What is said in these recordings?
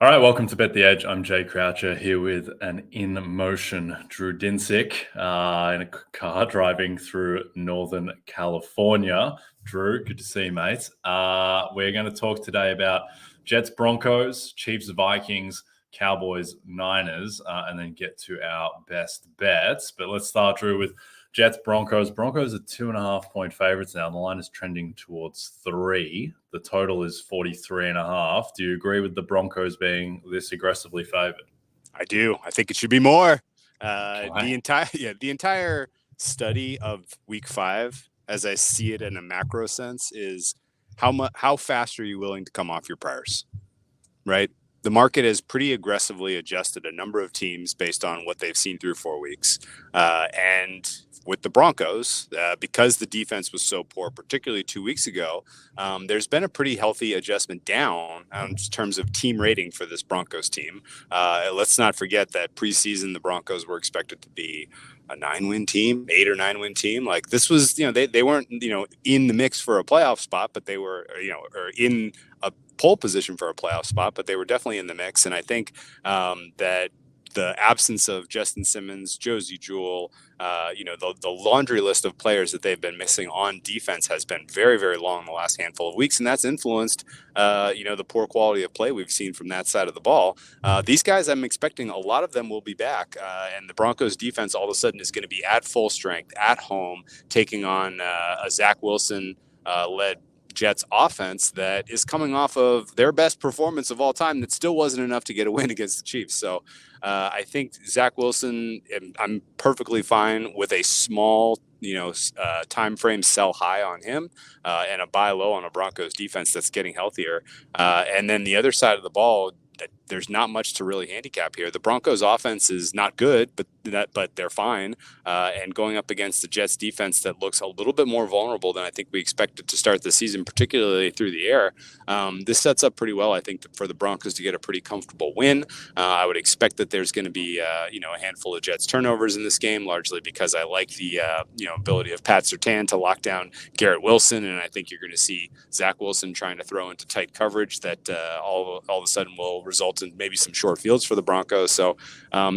All right, welcome to Bet the Edge. I'm Jay Croucher here with an in-motion Drew Dinsick in a car driving through Northern California. Drew, good to see you, mate. We're going to talk today about Jets-Broncos, Chiefs-Vikings, Cowboys-Niners, and then get to our best bets. But let's start, Drew, with Jets-Broncos. Broncos are 2.5-point favorites now. The line is trending towards 3. The total is 43.5. Do you agree with the Broncos being this aggressively favored? I do. I think it should be more. Okay. The entire study of Week 5, as I see it in a macro sense, is how fast are you willing to come off your priors, right? The market has pretty aggressively adjusted a number of teams based on what they've seen through 4 weeks, and with the Broncos, because the defense was so poor, particularly 2 weeks ago, there's been a pretty healthy adjustment down in terms of team rating for this Broncos team. Let's not forget that preseason, the Broncos were expected to be a 9-win team, 8 or 9-win team. Like this was, they weren't, in the mix for a playoff spot, but they were, or in a pole position for a playoff spot, but they were definitely in the mix. And I think that the absence of Justin Simmons, Josie Jewell, the laundry list of players that they've been missing on defense has been very, very long in the last handful of weeks. And that's influenced, the poor quality of play we've seen from that side of the ball. These guys, I'm expecting a lot of them will be back. And the Broncos defense all of a sudden is going to be at full strength at home, taking on a Zach Wilson led Jets offense that is coming off of their best performance of all time that still wasn't enough to get a win against the Chiefs. So I think Zach Wilson, I'm perfectly fine with a small, time frame sell high on him and a buy low on a Broncos defense that's getting healthier. And then the other side of the ball, there's not much to really handicap here. The Broncos offense is not good, but they're fine. And going up against the Jets defense that looks a little bit more vulnerable than I think we expected to start the season, particularly through the air. This sets up pretty well, I think, for the Broncos to get a pretty comfortable win. I would expect that there's going to be, a handful of Jets turnovers in this game, largely because I like the, ability of Pat Surtain to lock down Garrett Wilson. And I think you're going to see Zach Wilson trying to throw into tight coverage that all of a sudden will result in maybe some short fields for the Broncos. So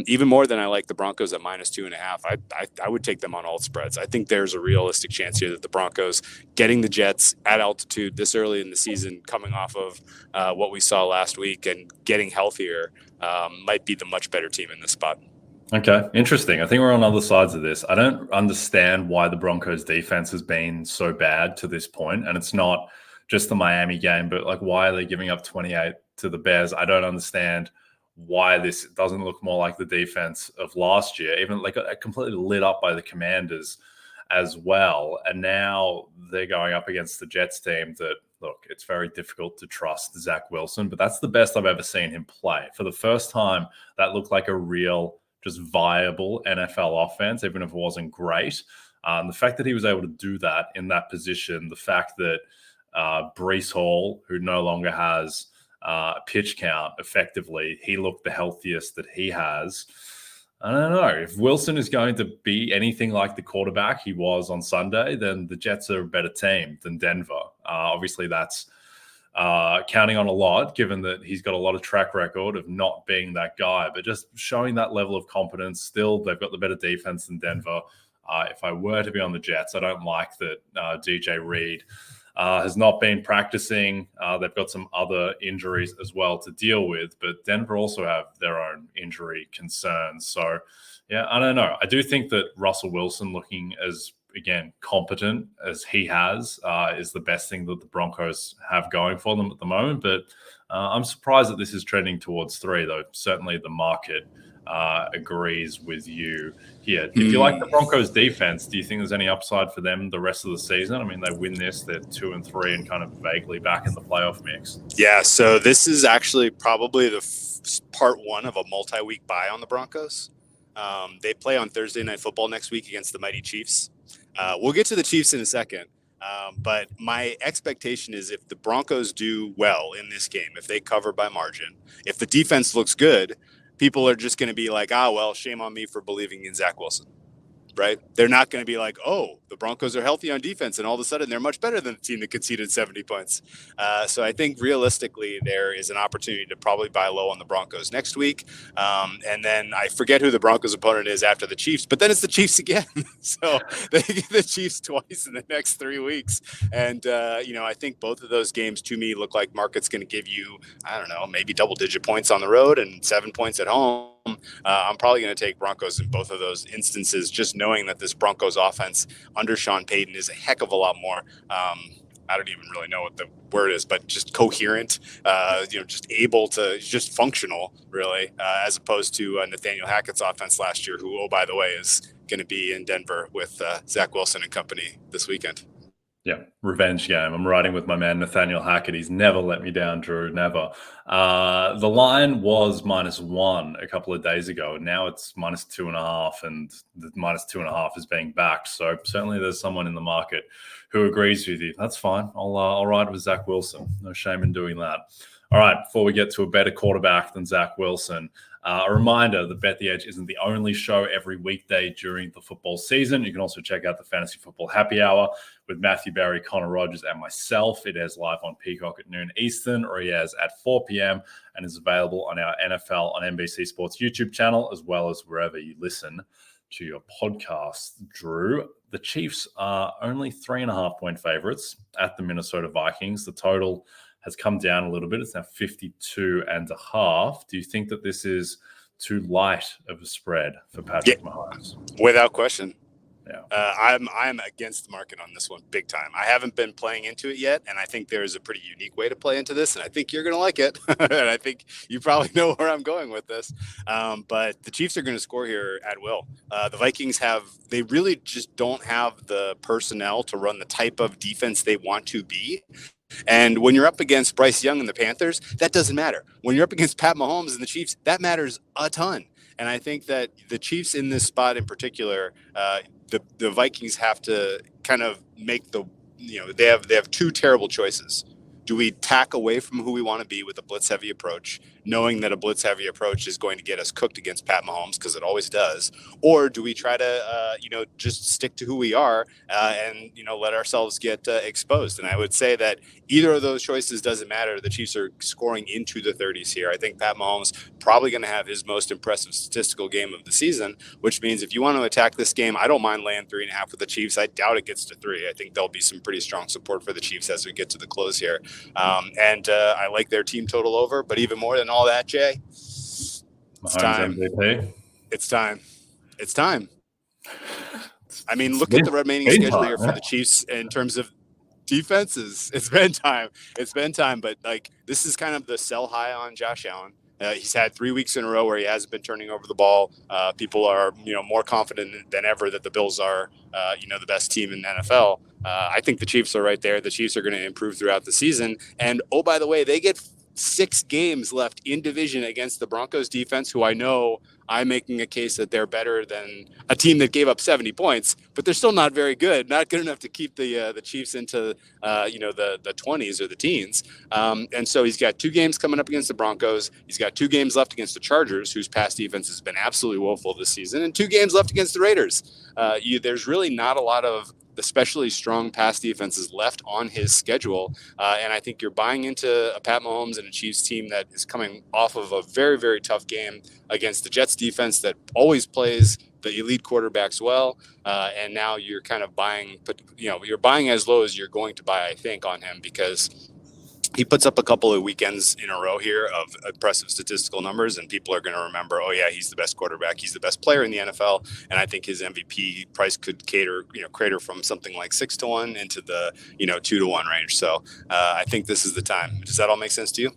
even more than I like the Broncos at -2.5, I would take them on all spreads. I think there's a realistic chance here that the Broncos getting the Jets at altitude this early in the season, coming off of what we saw last week and getting healthier, might be the much better team in this spot. Okay, interesting. I think we're on other sides of this. I don't understand why the Broncos defense has been so bad to this point, and it's not just the Miami game, but like why are they giving up 28 to the Bears? I don't understand why this doesn't look more like the defense of last year, even like completely lit up by the Commanders as well. And now they're going up against the Jets team that, look, it's very difficult to trust Zach Wilson, but that's the best I've ever seen him play. For the first time, that looked like a real, just viable NFL offense, even if it wasn't great. The fact that he was able to do that in that position, the fact that Breece Hall, who no longer has pitch count effectively, he looked the healthiest that he has. I don't know. If Wilson is going to be anything like the quarterback he was on Sunday, then the Jets are a better team than Denver. Obviously, that's counting on a lot, given that he's got a lot of track record of not being that guy, but just showing that level of competence. Still, they've got the better defense than Denver. If I were to be on the Jets, I don't like that DJ Reed has not been practicing. They've got some other injuries as well to deal with, but Denver also have their own injury concerns. So, yeah, I don't know. I do think that Russell Wilson looking as, again, competent as he has is the best thing that the Broncos have going for them at the moment. But I'm surprised that this is trending towards 3, though. Certainly the market agrees with you here. If you like the Broncos defense, do you think there's any upside for them the rest of the season? I mean, they win this, they're 2-3 and kind of vaguely back in the playoff mix. Yeah, so this is actually probably the part 1 of a multi-week bye on the Broncos. They play on Thursday Night Football next week against the mighty Chiefs. We'll get to the Chiefs in a second. But my expectation is if the Broncos do well in this game, if they cover by margin, if the defense looks good, people are just going to be like, well, shame on me for believing in Zach Wilson. right? They're not going to be like, oh, the Broncos are healthy on defense, and all of a sudden they're much better than the team that conceded 70 points. So I think realistically there is an opportunity to probably buy low on the Broncos next week. And then I forget who the Broncos opponent is after the Chiefs, but then it's the Chiefs again. So they get the Chiefs twice in the next 3 weeks. And, I think both of those games to me look like market's going to give you, I don't know, maybe double-digit points on the road and 7 points at home. I'm probably going to take Broncos in both of those instances, just knowing that this Broncos offense under Sean Payton is a heck of a lot more. I don't even really know what the word is, but just coherent, just able to, just functional, really, as opposed to Nathaniel Hackett's offense last year, who, oh, by the way, is going to be in Denver with Zach Wilson and company this weekend. Yeah, revenge game. I'm riding with my man Nathaniel Hackett. He's never let me down, Drew. Never. The line was -1 a couple of days ago. Now it's -2.5, and the -2.5 is being backed. So certainly there's someone in the market who agrees with you. That's fine. I'll ride with Zach Wilson. No shame in doing that. All right, before we get to a better quarterback than Zach Wilson, a reminder that Bet the Edge isn't the only show every weekday during the football season. You can also check out the Fantasy Football Happy Hour with Matthew Barry, Connor Rogers, and myself. It airs live on Peacock at noon Eastern, or it airs at 4 p.m. and is available on our NFL on NBC Sports YouTube channel, as well as wherever you listen to your podcast. Drew, the Chiefs are only 3.5-point favorites at the Minnesota Vikings. The total has come down a little bit. It's now 52.5. Do you think that this is too light of a spread for Patrick Mahomes? Without question. Yeah. I'm against the market on this one big time. I haven't been playing into it yet, and I think there's a pretty unique way to play into this, and I think you're going to like it. And I think you probably know where I'm going with this. But the Chiefs are going to score here at will. The Vikings they really just don't have the personnel to run the type of defense they want to be. And when you're up against Bryce Young and the Panthers, that doesn't matter. When you're up against Pat Mahomes and the Chiefs, that matters a ton. And I think that the Chiefs in this spot in particular, the Vikings have to kind of make they have two terrible choices. Do we tack away from who we want to be with a blitz-heavy approach, knowing that a blitz-heavy approach is going to get us cooked against Pat Mahomes, because it always does? Or do we try to, just stick to who we are and let ourselves get exposed? And I would say that either of those choices doesn't matter. The Chiefs are scoring into the 30s here. I think Pat Mahomes probably going to have his most impressive statistical game of the season, which means if you want to attack this game, I don't mind laying 3.5 with the Chiefs. I doubt it gets to 3. I think there'll be some pretty strong support for the Chiefs as we get to the close here. And I like their team total over, but even more than all that, Jay, it's time. MVP. It's time. I mean, look at the remaining schedule here for the Chiefs in terms of defenses. It's been time. But this is kind of the sell high on Josh Allen. He's had 3 weeks in a row where he hasn't been turning over the ball. People are, more confident than ever that the Bills are, the best team in the NFL. I think the Chiefs are right there. The Chiefs are going to improve throughout the season. And, oh, by the way, they get 6 games left in division against the Broncos defense, who I know I'm making a case that they're better than a team that gave up 70 points, but they're still not very good, not good enough to keep the Chiefs into, the 20s or the teens. And so he's got 2 games coming up against the Broncos. He's got 2 games left against the Chargers, whose pass defense has been absolutely woeful this season, and 2 games left against the Raiders. There's really not a lot of especially strong pass defenses left on his schedule. And I think you're buying into a Pat Mahomes and a Chiefs team that is coming off of a very, very tough game against the Jets defense that always plays the elite quarterbacks well. And now you're kind of buying, you're buying as low as you're going to buy, I think, on him, because he puts up a couple of weekends in a row here of impressive statistical numbers, and people are going to remember, oh yeah, he's the best quarterback. He's the best player in the NFL. And I think his MVP price could crater from something like 6-1 into the, 2-1 range. So I think this is the time. Does that all make sense to you?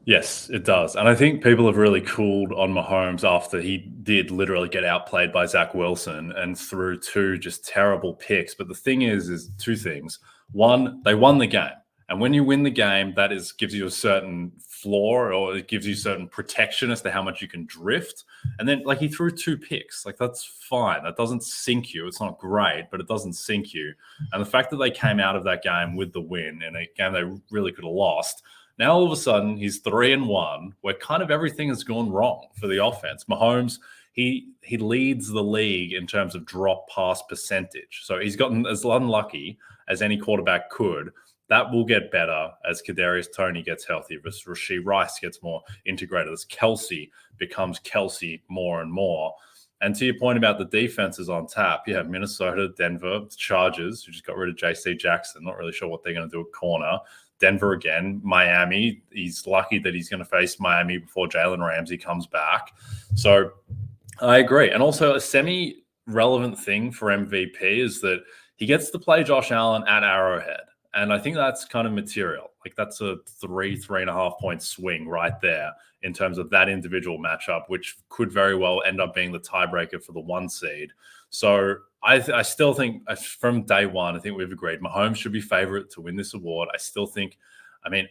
Yes, it does. And I think people have really cooled on Mahomes after he did literally get outplayed by Zach Wilson and threw 2 just terrible picks. But the thing is 2 things. One, they won the game. And when you win the game, that gives you a certain floor, or it gives you certain protection as to how much you can drift. And then, he threw 2 picks. That's fine. That doesn't sink you. It's not great, but it doesn't sink you. And the fact that they came out of that game with the win in a game they really could have lost, now all of a sudden he's 3-1, where kind of everything has gone wrong for the offense. Mahomes, he leads the league in terms of drop pass percentage. So he's gotten as unlucky as any quarterback could. That will get better as Kadarius Toney gets healthy, as Rashee Rice gets more integrated, as Kelsey becomes Kelsey more and more. And to your point about the defenses on tap, you have Minnesota, Denver, Chargers, who just got rid of J.C. Jackson. Not really sure what they're going to do at corner. Denver again, Miami. He's lucky that he's going to face Miami before Jalen Ramsey comes back. So I agree. And also a semi-relevant thing for MVP is that he gets to play Josh Allen at Arrowhead. And I think that's kind of material. Like that's a 3.5 point swing right there in terms of that individual matchup, which could very well end up being the tiebreaker for the 1 seed. So I still think from day one, I think we've agreed Mahomes should be favorite to win this award. I still think,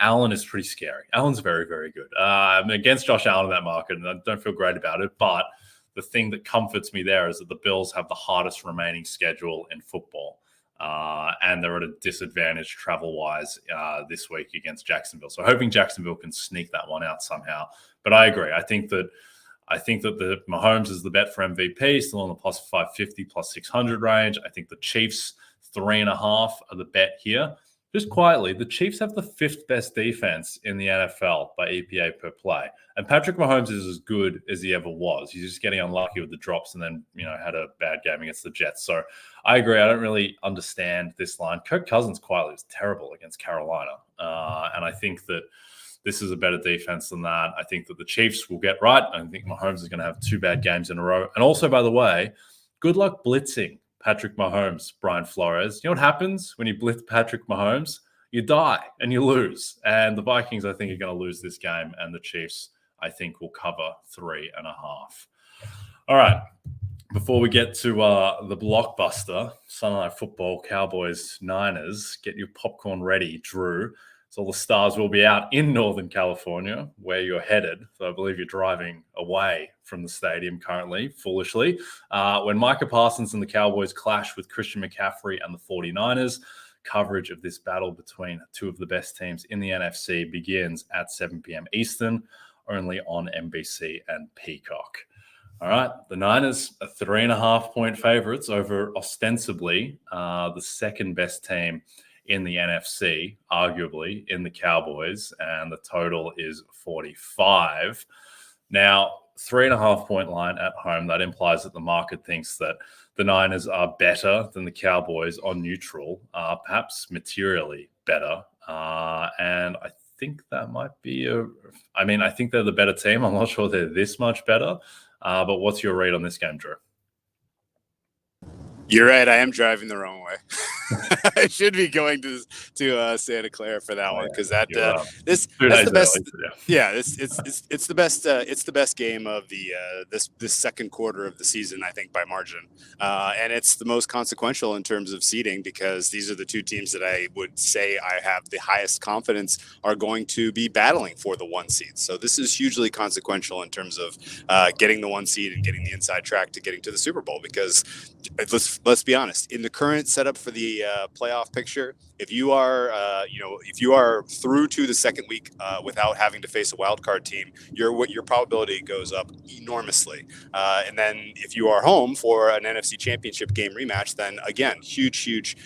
Allen is pretty scary. Allen's very, very good. I'm against Josh Allen in that market, and I don't feel great about it. But the thing that comforts me there is that the Bills have the hardest remaining schedule in football. And they're at a disadvantage travel-wise this week against Jacksonville. So hoping Jacksonville can sneak that one out somehow. But I agree. I think that the Mahomes is the bet for MVP, still on the plus 550, plus 600 range. I think the Chiefs 3.5 are the bet here. Just quietly, the Chiefs have the 5th best defense in the NFL by EPA per play. And Patrick Mahomes is as good as he ever was. He's just getting unlucky with the drops and then, had a bad game against the Jets. So I agree. I don't really understand this line. Kirk Cousins quietly was terrible against Carolina. And I think that this is a better defense than that. I think that the Chiefs will get right. I think Mahomes is going to have 2 bad games in a row. And also, by the way, good luck blitzing Patrick Mahomes, Brian Flores. You know what happens when you blitz Patrick Mahomes? You die and you lose. And the Vikings, I think, are going to lose this game. And the Chiefs, I think, will cover 3.5. All right. Before we get to the blockbuster, Sunday Night Football, Cowboys-Niners, get your popcorn ready, Drew. So all the stars will be out in Northern California, where you're headed. So I believe you're driving away from the stadium currently, foolishly. When Micah Parsons and the Cowboys clash with Christian McCaffrey and the 49ers, coverage of this battle between 2 of the best teams in the NFC begins at 7 p.m. Eastern, only on NBC and Peacock. All right, the Niners are 3.5 point favorites over ostensibly the second best team in the NFC, arguably, in the Cowboys, and the total is 45. Now, 3.5 point line at home, that implies that the market thinks that the Niners are better than the Cowboys on neutral, perhaps materially better. And I think that might be I think they're the better team. I'm not sure they're this much better. But what's your read on this game, Drew? You're right. I am driving the wrong way. I should be going to Santa Clara for that one because that's the best. It's the best. It's the best game of the this second quarter of the season, I think, by margin, and it's the most consequential in terms of seeding because these are the 2 teams that I would say I have the highest confidence are going to be battling for the 1 seed. So this is hugely consequential in terms of getting the 1 seed and getting the inside track to getting to the Super Bowl because let's be honest, in the current setup for the playoff picture, if you are through to the second week without having to face a wild card team, your probability goes up enormously. And then if you are home for an NFC Championship game rematch, then again, huge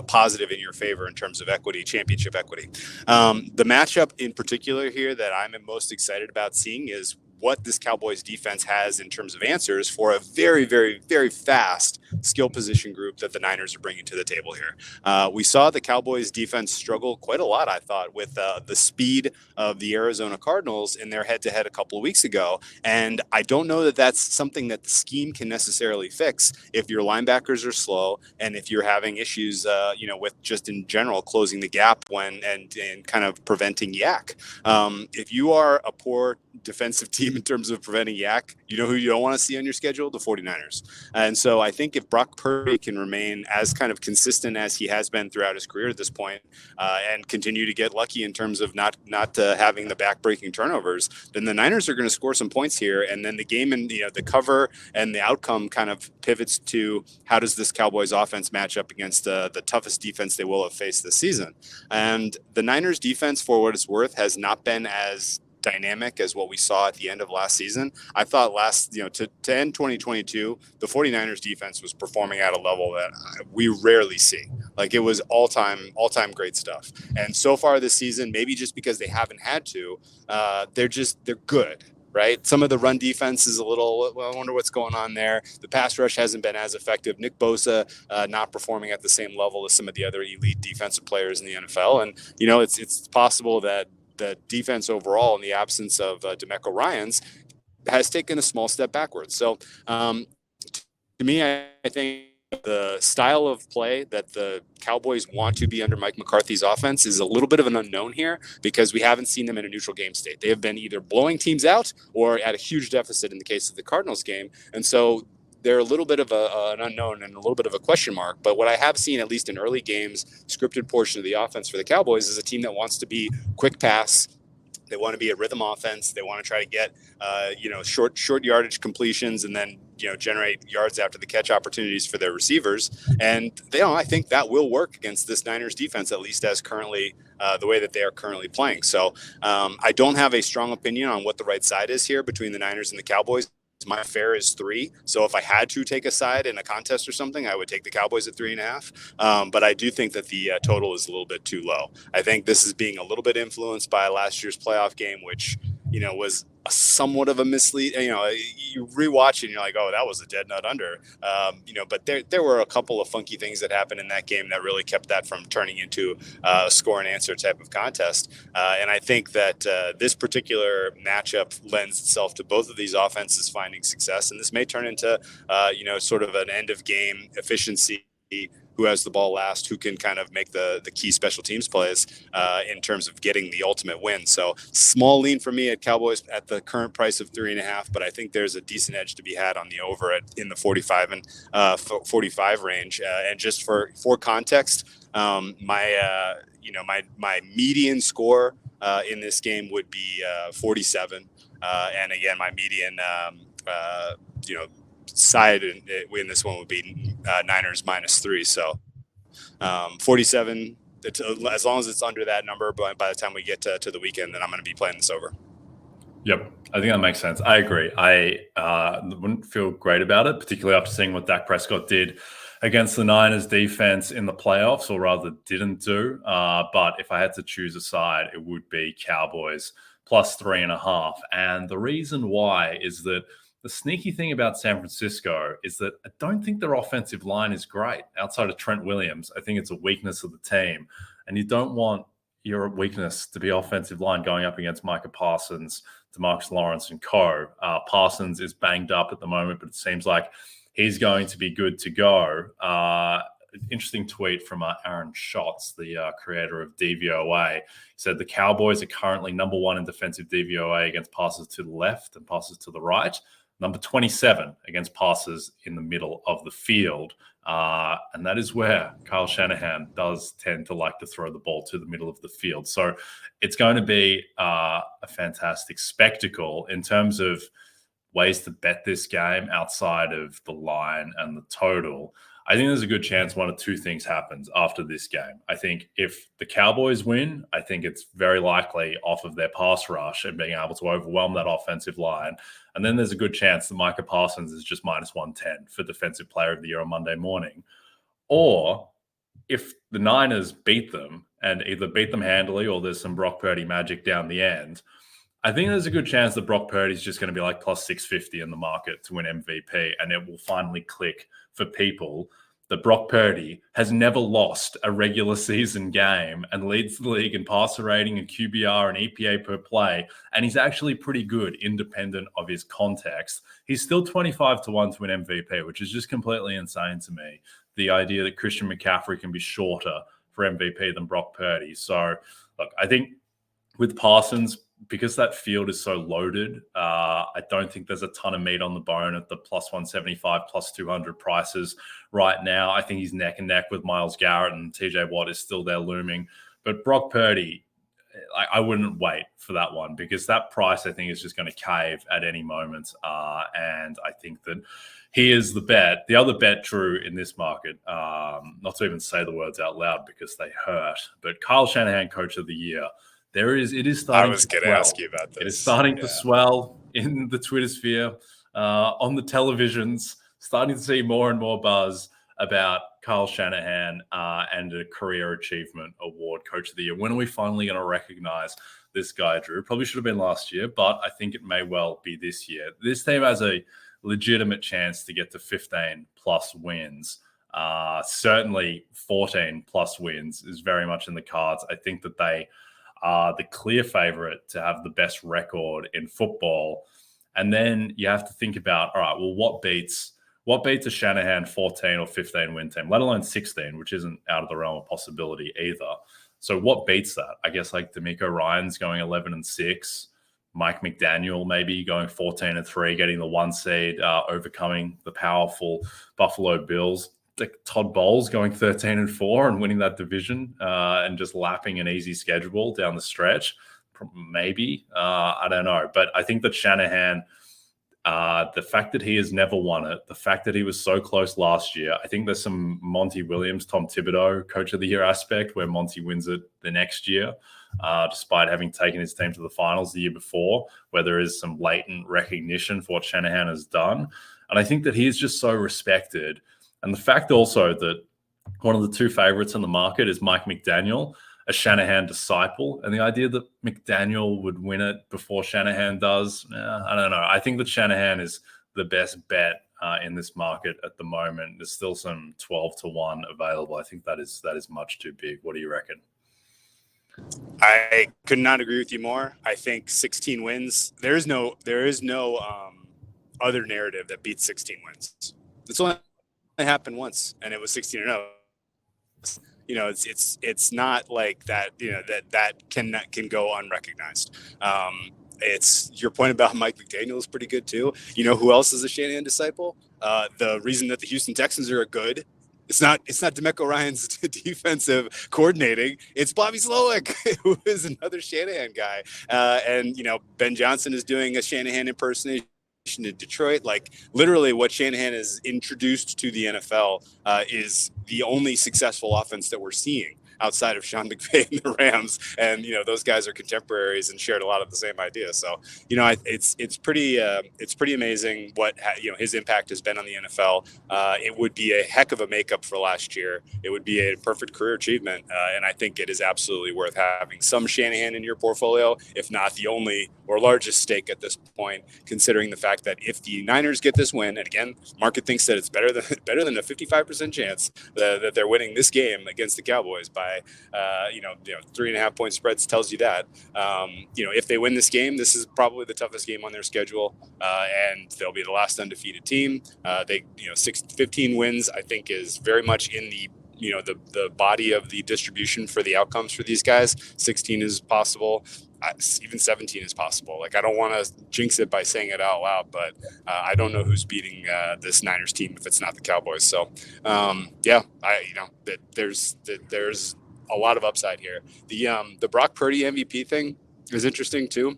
positive in your favor in terms of equity, championship equity. The matchup in particular here that I'm most excited about seeing is what this Cowboys defense has in terms of answers for a very, very, very fast skill position group that the Niners are bringing to the table here. We saw the Cowboys defense struggle quite a lot, I thought, with the speed of the Arizona Cardinals in their head-to-head a couple of weeks ago. And I don't know that that's something that the scheme can necessarily fix if your linebackers are slow and if you're having issues, with just in general closing the gap and kind of preventing yak. If you are a poor defensive team in terms of preventing yak, you know who you don't want to see on your schedule? The 49ers. And so I think if Brock Purdy can remain as kind of consistent as he has been throughout his career at this point, and continue to get lucky in terms of not having the back-breaking turnovers, then the Niners are going to score some points here. And then the game and the cover and the outcome kind of pivots to how does this Cowboys offense match up against the toughest defense they will have faced this season. And the Niners defense, for what it's worth, has not been as dynamic as what we saw at the end of last season. I thought to end 2022, the 49ers defense was performing at a level that we rarely see. Like, it was all-time great stuff. And so far this season, maybe just because they haven't had to, they're good. Right. Some of the run defense is a little, well, I wonder what's going on there. The pass rush hasn't been as effective. Nick Bosa not performing at the same level as some of the other elite defensive players in the NFL. And, it's possible that the defense overall, in the absence of DeMeco Ryans, has taken a small step backwards. So to me, I think the style of play that the Cowboys want to be under Mike McCarthy's offense is a little bit of an unknown here, because we haven't seen them in a neutral game state. They have been either blowing teams out or at a huge deficit in the case of the Cardinals game. And so they're a little bit of an unknown and a little bit of a question mark. But what I have seen, at least in early games, scripted portion of the offense for the Cowboys, is a team that wants to be quick pass. They want to be a rhythm offense. They want to try to get, short yardage completions, and then, generate yards after the catch opportunities for their receivers. And I think that will work against this Niners defense, at least as currently the way that they are currently playing. So I don't have a strong opinion on what the right side is here between the Niners and the Cowboys. My fair is 3. So if I had to take a side in a contest or something, I would take the Cowboys at 3.5. But I do think that the total is a little bit too low. I think this is being a little bit influenced by last year's playoff game, which, was somewhat of a mislead. You rewatch it and you're like, oh, that was a dead nut under. But there were a couple of funky things that happened in that game that really kept that from turning into a score and answer type of contest. And I think that this particular matchup lends itself to both of these offenses finding success. And this may turn into, sort of an end of game efficiency. Who has the ball last, who can kind of make the key special teams plays in terms of getting the ultimate win. So small lean for me at Cowboys at the current price of 3.5, but I think there's a decent edge to be had on the over in the 45 and 45 range. And just for context, my median score in this game would be 47. And again, my median, side in this one would be Niners -3. So 47, as long as it's under that number, but by the time we get to the weekend, then I'm going to be playing this over. Yep, I think that makes sense. I agree. I wouldn't feel great about it, particularly after seeing what Dak Prescott did against the Niners defense in the playoffs, or rather didn't do. But if I had to choose a side, it would be Cowboys +3.5. And the reason why is that the sneaky thing about San Francisco is that I don't think their offensive line is great. Outside of Trent Williams, I think it's a weakness of the team. And you don't want your weakness to be offensive line going up against Micah Parsons, DeMarcus Lawrence, and co. Parsons is banged up at the moment, but it seems like he's going to be good to go. Interesting tweet from Aaron Schatz, the creator of DVOA. He said the Cowboys are currently number 1 in defensive DVOA against passes to the left and passes to the right. Number 27 against passes in the middle of the field. And that is where Kyle Shanahan does tend to like to throw the ball to the middle of the field. So it's going to be a fantastic spectacle in terms of ways to bet this game outside of the line and the total. I think there's a good chance one of two things happens after this game. I think if the Cowboys win, I think it's very likely off of their pass rush and being able to overwhelm that offensive line. And then there's a good chance that Micah Parsons is just -110 for Defensive Player of the Year on Monday morning. Or if the Niners beat them and either beat them handily or there's some Brock Purdy magic down the end, I think there's a good chance that Brock Purdy is just going to be like +650 in the market to win MVP. And it will finally click for people that Brock Purdy has never lost a regular season game and leads the league in passer rating and QBR and EPA per play. And he's actually pretty good independent of his context. He's still 25-1 to an MVP, which is just completely insane to me. The idea that Christian McCaffrey can be shorter for MVP than Brock Purdy. So, look, I think with Parsons, because that field is so loaded, I don't think there's a ton of meat on the bone at the +175, +200 prices right now. I think he's neck and neck with Myles Garrett, and TJ Watt is still there looming. But Brock Purdy, I wouldn't wait for that one because that price, I think, is just going to cave at any moment. And I think that he is the bet. The other bet, Drew, in this market, not to even say the words out loud because they hurt, but Kyle Shanahan, Coach of the Year, It is starting. I was going to ask you about this. It is starting to swell in the Twitter sphere, on the televisions. Starting to see more and more buzz about Kyle Shanahan and a career achievement award, Coach of the Year. When are we finally going to recognize this guy, Drew? Probably should have been last year, but I think it may well be this year. This team has a legitimate chance to get to 15 plus wins. Certainly 14 plus wins is very much in the cards. I think that they are the clear favorite to have the best record in football. And then you have to think about, all right, well, what beats a Shanahan 14 or 15 win team, let alone 16, which isn't out of the realm of possibility either. So what beats that? I guess like D'Amico Ryans going 11-6, Mike McDaniel maybe going 14-3, getting the 1 seed, overcoming the powerful Buffalo Bills. Like Todd Bowles going 13-4 and winning that division, and just lapping an easy schedule down the stretch. Maybe, I don't know. But I think that Shanahan, the fact that he has never won it, the fact that he was so close last year, I think there's some Monty Williams, Tom Thibodeau, Coach of the Year aspect where Monty wins it the next year, despite having taken his team to the finals the year before, where there is some latent recognition for what Shanahan has done. And I think that he is just so respected. And the fact also that one of the two favorites in the market is Mike McDaniel, a Shanahan disciple. And the idea that McDaniel would win it before Shanahan does, I don't know. I think that Shanahan is the best bet in this market at the moment. There's still some 12-1 available. I think that is much too big. What do you reckon? I could not agree with you more. I think 16 wins. There is no other narrative that beats 16 wins. It's only happened once, and it was 16-0. You know, it's not like that. You know that can go unrecognized. It's your point about Mike McDaniel is pretty good too. You know who else is a Shanahan disciple? The reason that the Houston Texans are good. It's not D'Amico Ryans defensive coordinating. It's Bobby Slowick, who is another Shanahan guy. And you know Ben Johnson is doing a Shanahan impersonation in Detroit. Like literally what Shanahan has introduced to the NFL is the only successful offense that we're seeing outside of Sean McVay and the Rams. And, you know, those guys are contemporaries and shared a lot of the same ideas. So, you know, it's pretty amazing what, his impact has been on the NFL. It would be a heck of a makeup for last year. It would be a perfect career achievement. And I think it is absolutely worth having some Shanahan in your portfolio, if not the only or largest stake at this point, considering the fact that if the Niners get this win, and again, market thinks that it's better than a 55% chance that they're winning this game against the Cowboys by 3.5 point spreads tells you that. If they win this game, this is probably the toughest game on their schedule, and they'll be the last undefeated team. 15 wins, I think, is very much in the body of the distribution for the outcomes for these guys. 16 is possible. Even 17 is possible. Like, I don't want to jinx it by saying it out loud, but I don't know who's beating this Niners team if it's not the Cowboys. So, there's a lot of upside here. The Brock Purdy MVP thing is interesting too.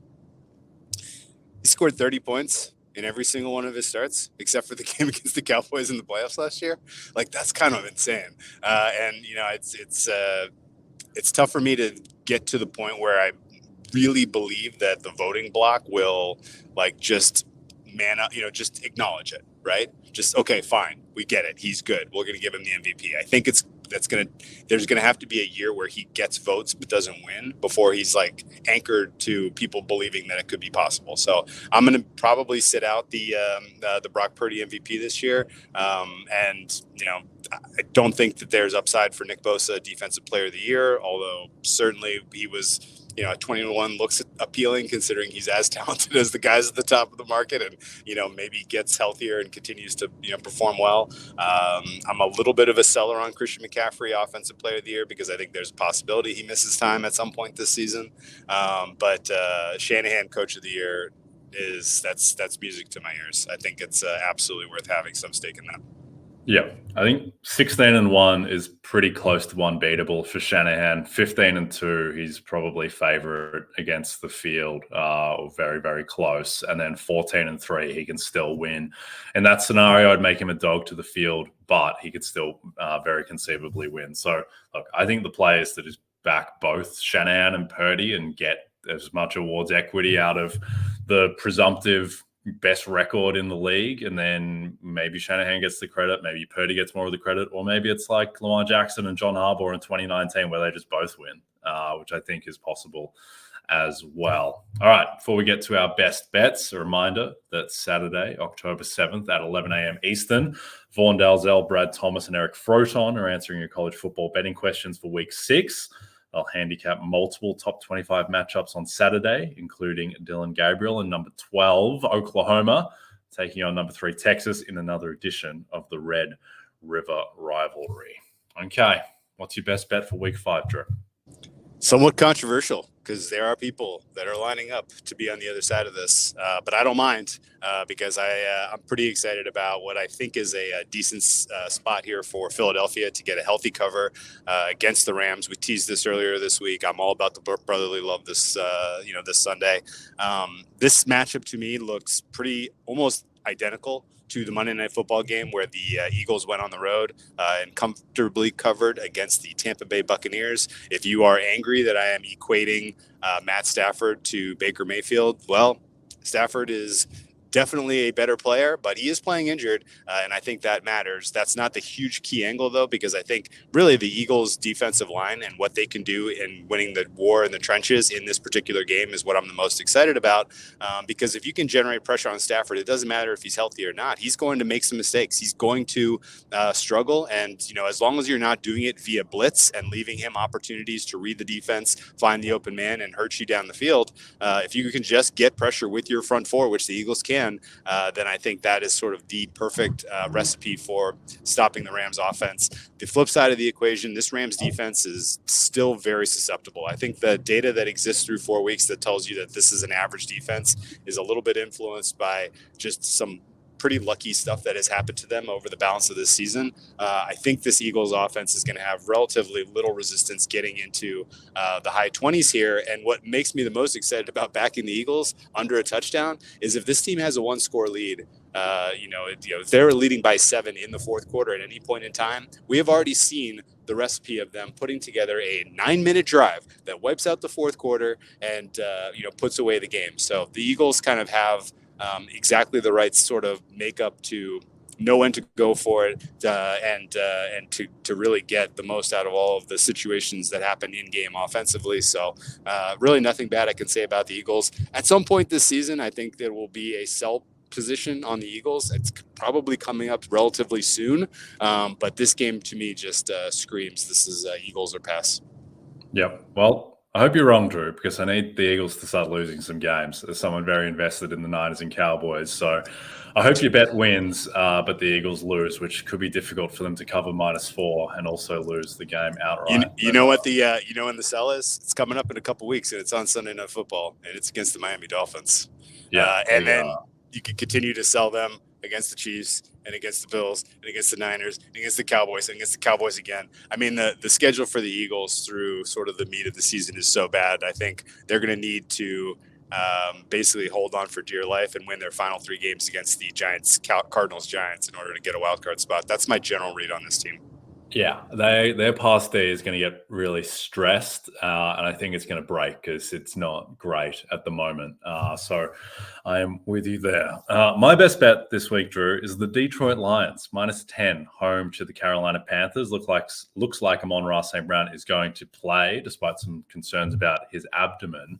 He scored 30 points in every single one of his starts, except for the game against the Cowboys in the playoffs last year. Like, that's kind of insane. It's tough for me to get to the point where I really believe that the voting block will just man up, just acknowledge it, right? Just, okay, fine. We get it. He's good. We're going to give him the MVP. I think there's going to have to be a year where he gets votes but doesn't win before he's anchored to people believing that it could be possible. So I'm going to probably sit out the Brock Purdy MVP this year. I don't think that there's upside for Nick Bosa, Defensive Player of the Year, although certainly he was, at 21 looks appealing considering he's as talented as the guys at the top of the market, and, maybe gets healthier and continues to, perform well. I'm a little bit of a seller on Christian McCaffrey, Offensive Player of the Year, because I think there's a possibility he misses time at some point this season. But Shanahan, Coach of the Year, that's music to my ears. I think it's absolutely worth having some stake in that. Yeah, I think 16-1 is pretty close to unbeatable for Shanahan. 15-2, he's probably favorite against the field, or very, very close. And then 14-3, he can still win. In that scenario, I'd make him a dog to the field, but he could still very conceivably win. So, look, I think the play is to just back both Shanahan and Purdy and get as much awards equity out of the presumptive best record in the league, and then maybe Shanahan gets the credit, maybe Purdy gets more of the credit, or maybe it's like Lamar Jackson and John Harbaugh in 2019 where they just both win, which I think is possible as well. All right, before we get to our best bets, a reminder that Saturday, October 7th at 11 a.m. Eastern, Vaughn Dalzell, Brad Thomas, and Eric Froton are answering your college football betting questions for Week 6. They'll handicap multiple top 25 matchups on Saturday, including Dylan Gabriel and number 12, Oklahoma, taking on number 3, Texas, in another edition of the Red River Rivalry. Okay, what's your best bet for Week 5, Drew? Somewhat controversial because there are people that are lining up to be on the other side of this, but I don't mind because I'm pretty excited about what I think is a decent spot here for Philadelphia to get a healthy cover against the Rams. We teased this earlier this week. I'm all about the brotherly love this Sunday. This matchup to me looks pretty almost identical to the Monday Night Football game where the Eagles went on the road and comfortably covered against the Tampa Bay Buccaneers. If you are angry that I am equating Matt Stafford to Baker Mayfield, well, Stafford is definitely a better player, but he is playing injured, and I think that matters. That's not the huge key angle, though, because I think really the Eagles' defensive line and what they can do in winning the war in the trenches in this particular game is what I'm the most excited about, because if you can generate pressure on Stafford, it doesn't matter if he's healthy or not. He's going to make some mistakes. He's going to struggle, and as long as you're not doing it via blitz and leaving him opportunities to read the defense, find the open man, and hurt you down the field, if you can just get pressure with your front four, which the Eagles can, then I think that is sort of the perfect recipe for stopping the Rams offense. The flip side of the equation, this Rams defense is still very susceptible. I think the data that exists through 4 weeks that tells you that this is an average defense is a little bit influenced by just some pretty lucky stuff that has happened to them over the balance of this season. I think this Eagles offense is going to have relatively little resistance getting into the high 20s here. And what makes me the most excited about backing the Eagles under a touchdown is if this team has a 1-score lead, if they're leading by 7 in the fourth quarter at any point in time, we have already seen the recipe of them putting together a 9-minute drive that wipes out the fourth quarter and puts away the game. So the Eagles kind of have exactly the right sort of makeup to know when to go for it and to really get the most out of all of the situations that happen in game offensively. So really nothing bad I can say about the Eagles. At some point this season, I think there will be a sell position on the Eagles. It's probably coming up relatively soon. But this game to me just screams this is Eagles or pass. Yep. Well, I hope you're wrong, Drew, because I need the Eagles to start losing some games as someone very invested in the Niners and Cowboys. So I hope your bet wins, but the Eagles lose, which could be difficult for them to cover -4 and also lose the game outright. You know what when the sell is? It's coming up in a couple weeks, and it's on Sunday Night Football, and it's against the Miami Dolphins. Yeah, and then you can continue to sell them against the Chiefs and against the Bills and against the Niners and against the Cowboys and against the Cowboys again. I mean, the schedule for the Eagles through sort of the meat of the season is so bad. I think they're going to need to basically hold on for dear life and win their final 3 games against the Giants, Cardinals, Giants in order to get a wild card spot. That's my general read on this team. Yeah, their past day is going to get really stressed, and I think it's going to break because it's not great at the moment. So I am with you there. My best bet this week, Drew, is the Detroit Lions, -10, home to the Carolina Panthers. Looks like Amon-Ra St. Brown is going to play, despite some concerns about his abdomen.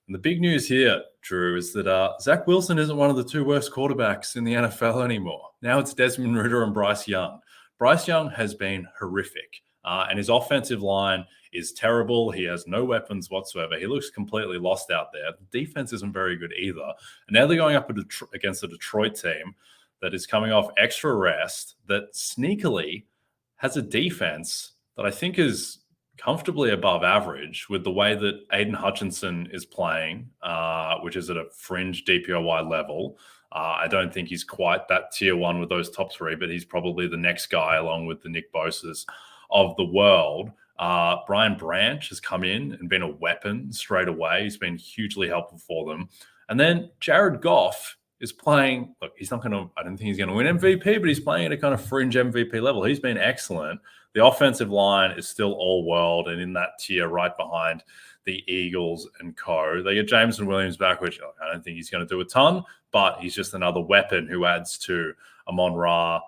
And the big news here, Drew, is that Zach Wilson isn't one of the 2 worst quarterbacks in the NFL anymore. Now it's Desmond Ridder and Bryce Young. Bryce Young has been horrific, and his offensive line is terrible. He has no weapons whatsoever. He looks completely lost out there. The defense isn't very good either. And now they're going up against a Detroit team that is coming off extra rest, that sneakily has a defense that I think is comfortably above average with the way that Aiden Hutchinson is playing, which is at a fringe DPOY level. I don't think he's quite that tier 1 with those top 3, but he's probably the next guy along with the Nick Bosas of the world. Brian Branch has come in and been a weapon straight away. He's been hugely helpful for them. And then Jared Goff is playing. Look, he's not going to. I don't think he's going to win MVP, but he's playing at a kind of fringe MVP level. He's been excellent. The offensive line is still all world and in that tier right behind the Eagles and co. They get Jameson Williams back, which I don't think he's going to do a ton, but he's just another weapon who adds to Amon-Ra.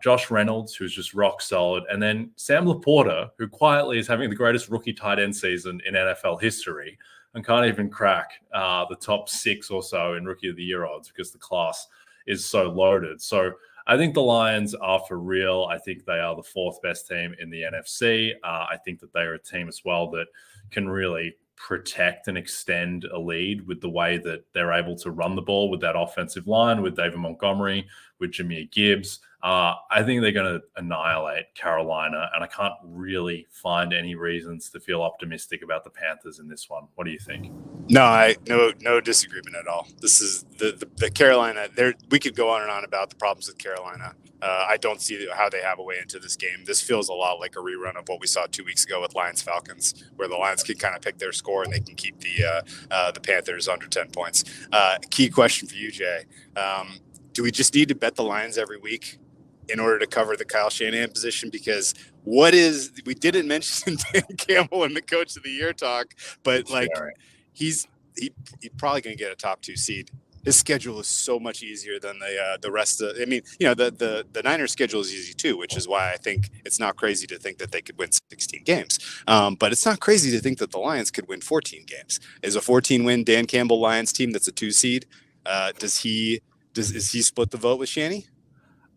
Josh Reynolds, who's just rock solid, and then Sam Laporta, who quietly is having the greatest rookie tight end season in NFL history and can't even crack the top 6 or so in Rookie of the Year odds because the class is so loaded. So I think the Lions are for real. I think they are the 4th best team in the NFC. I think that they are a team as well that can really protect and extend a lead with the way that they're able to run the ball with that offensive line, with David Montgomery, with Jahmyr Gibbs. I think they're going to annihilate Carolina, and I can't really find any reasons to feel optimistic about the Panthers in this one. What do you think? No disagreement at all. This is the Carolina. We could go on and on about the problems with Carolina. I don't see how they have a way into this game. This feels a lot like a rerun of what we saw 2 weeks ago with Lions-Falcons, where the Lions can kind of pick their score and they can keep the Panthers under 10 points. Key question for you, Jay. Do we just need to bet the Lions every week in order to cover the Kyle Shanahan position? Because we didn't mention Dan Campbell in the Coach of the Year talk, but he's probably going to get a top 2 seed. His schedule is so much easier than the rest of. I mean, the Niners schedule is easy too, which is why I think it's not crazy to think that they could win 16 games. But it's not crazy to think that the Lions could win 14 games. Is a 14-win Dan Campbell Lions team that's a 2 seed? Is he split the vote with Shanny?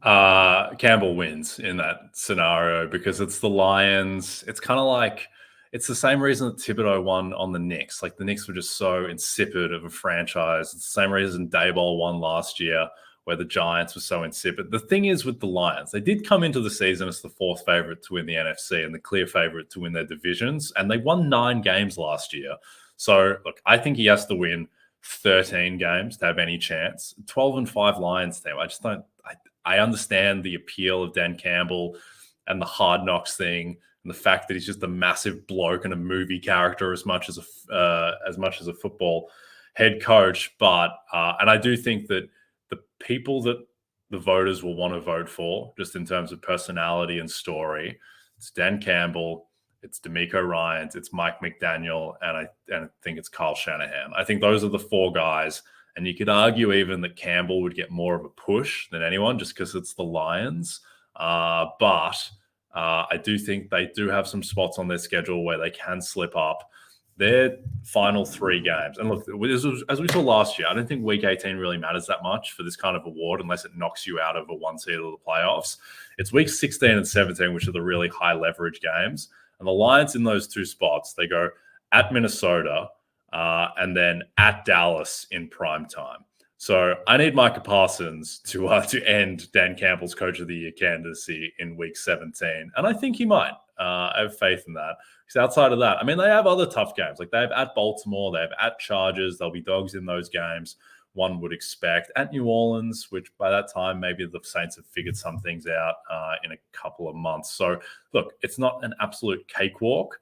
Campbell wins in that scenario because it's the Lions. It's kind of like. It's the same reason that Thibodeau won on the Knicks. Like the Knicks were just so insipid of a franchise. It's the same reason Daboll won last year, where the Giants were so insipid. The thing is with the Lions, they did come into the season as the 4th favorite to win the NFC and the clear favorite to win their divisions, and they won 9 games last year. So look, I think he has to win 13 games to have any chance. 12-5 Lions team. I just don't. I understand the appeal of Dan Campbell and the Hard Knocks thing. And the fact that he's just a massive bloke and a movie character as much as a football head coach. But and I do think that the people that the voters will want to vote for, just in terms of personality and story, it's Dan Campbell, it's D'Amico Ryans, it's Mike McDaniel, and I think it's Kyle Shanahan. I think those are the 4 guys. And you could argue even that Campbell would get more of a push than anyone just because it's the Lions. But I do think they do have some spots on their schedule where they can slip up. Their final 3 games. And look, as we saw last year, I don't think week 18 really matters that much for this kind of award unless it knocks you out of a 1 seed of the playoffs. It's week 16 and 17, which are the really high leverage games. And the Lions in those 2 spots, they go at Minnesota and then at Dallas in prime time. So I need Micah Parsons to end Dan Campbell's Coach of the Year candidacy in week 17. And I think he might. I have faith in that. Because outside of that, I mean, they have other tough games. Like they have at Baltimore, they have at Chargers. There'll be dogs in those games, one would expect. At New Orleans, which by that time, maybe the Saints have figured some things out in a couple of months. So look, it's not an absolute cakewalk.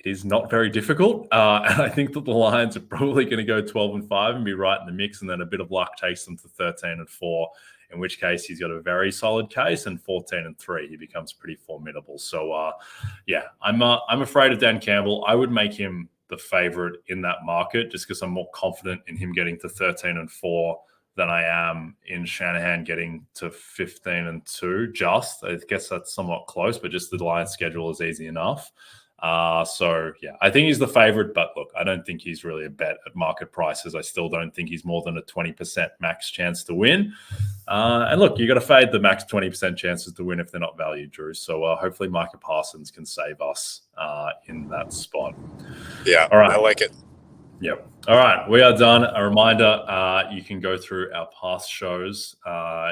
It is not very difficult. And I think that the Lions are probably going to go 12-5 and be right in the mix. And then a bit of luck takes them to 13-4, in which case he's got a very solid case. And 14-3, he becomes pretty formidable. So, I'm afraid of Dan Campbell. I would make him the favorite in that market just because I'm more confident in him getting to 13-4 than I am in Shanahan getting to 15-2. Just, I guess that's somewhat close, but just the Lions schedule is easy enough. I think he's the favorite, but look, I don't think he's really a bet at market prices. I still don't think he's more than a 20% max chance to win. And look, you got to fade the max 20% chances to win if they're not valued, Drew. So hopefully Micah Parsons can save us in that spot. Yeah, all right. I like it. Yep. All right, we are done. A reminder, you can go through our past shows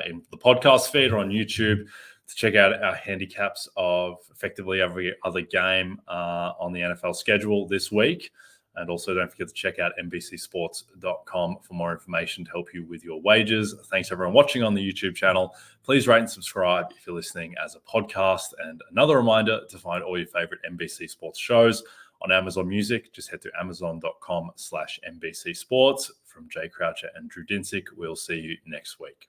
in the podcast feed or on YouTube to check out our handicaps of effectively every other game on the NFL schedule this week. And also don't forget to check out NBCsports.com for more information to help you with your wagers. Thanks everyone watching on the YouTube channel. Please rate and subscribe if you're listening as a podcast. And another reminder to find all your favorite NBC Sports shows on Amazon Music. Just head to amazon.com/NBC Sports. For from Jay Croucher and Drew Dinsick. We'll see you next week.